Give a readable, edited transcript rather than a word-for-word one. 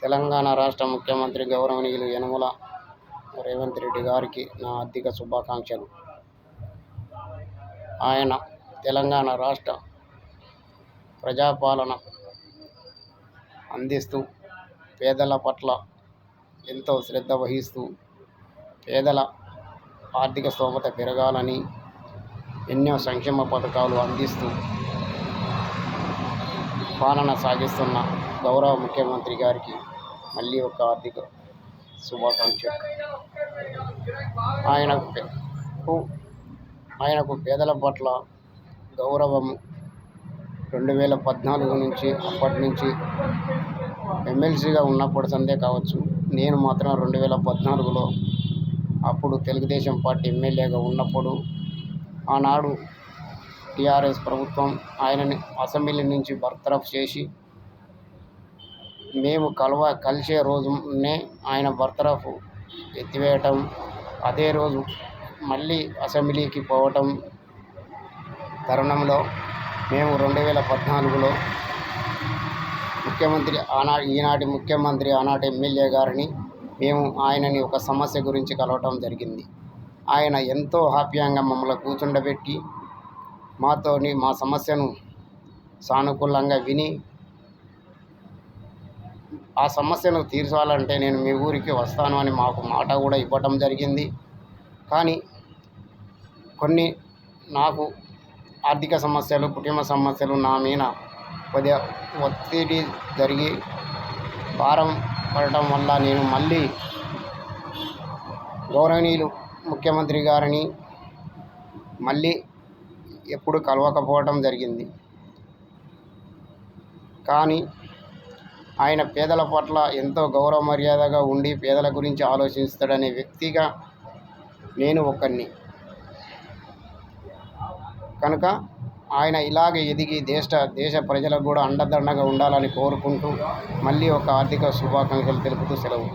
తెలంగాణ రాష్ట్ర ముఖ్యమంత్రి గౌరవనీయులు యనమల రేవంత్ రెడ్డి గారికి నా హార్దిక శుభాకాంక్షలు. ఆయన తెలంగాణ రాష్ట్ర ప్రజాపాలన అందిస్తూ పేదల పట్ల ఎంతో శ్రద్ధ వహిస్తూ పేదల ఆర్థిక స్తోమత పెరగాలని ఎన్నో సంక్షేమ పథకాలు అందిస్తూ పాలన సాగిస్తున్న గౌరవ ముఖ్యమంత్రి గారికి మళ్ళీ ఒక హార్దిక శుభాకాంక్షలు. ఆయనకు పేదల పట్ల గౌరవం 2014 నుంచి అప్పటి నుంచి ఎమ్మెల్సీగా ఉన్నప్పుడు సందే కావచ్చు. నేను మాత్రం 2014లో అప్పుడు తెలుగుదేశం పార్టీ ఎమ్మెల్యేగా ఉన్నప్పుడు ఆనాడు టీఆర్ఎస్ ప్రభుత్వం ఆయనని అసెంబ్లీ నుంచి బర్తరఫ్ చేసి మేము కలిసే రోజునే ఆయన బర్తరఫ్ ఎత్తివేయటం, అదే రోజు మళ్ళీ అసెంబ్లీకి పోవటం తరుణంలో మేము 2014లో ఈనాటి ముఖ్యమంత్రి ఆనాటి ఎమ్మెల్యే గారిని ఆయనని ఒక సమస్య గురించి కలవటం జరిగింది. ఆయన ఎంతో హ్యాపీగా మమ్మల్ని కూర్చుండబెట్టి మా సమస్యను సానుకూలంగా విని ఆ సమస్యను తీర్చాలంటే నేను మీ ఊరికి వస్తాను అని మాకు మాట కూడా ఇవ్వటం జరిగింది. కానీ కొన్ని నాకు ఆర్థిక సమస్యలు, కుటుంబ సమస్యలు నా మీద కొద్దిగా ఒత్తిడి జరిగి భారం పడటం వల్ల నేను మళ్ళీ గౌరవనీయులు ముఖ్యమంత్రి గారిని మళ్ళీ ఎప్పుడు కలవకపోవటం జరిగింది. కానీ ఆయన పేదల పట్ల ఎంతో గౌరవ మర్యాదగా ఉండి పేదల గురించి ఆలోచిస్తాడనే వ్యక్తిగా నేను ఒకరిని కనుక ఆయన ఇలాగే ఎదిగి దేశ ప్రజలకు కూడా అండదండగా ఉండాలని కోరుకుంటూ మళ్ళీ ఒక హార్దిక శుభాకాంక్షలు తెలుపుతూ సెలవు.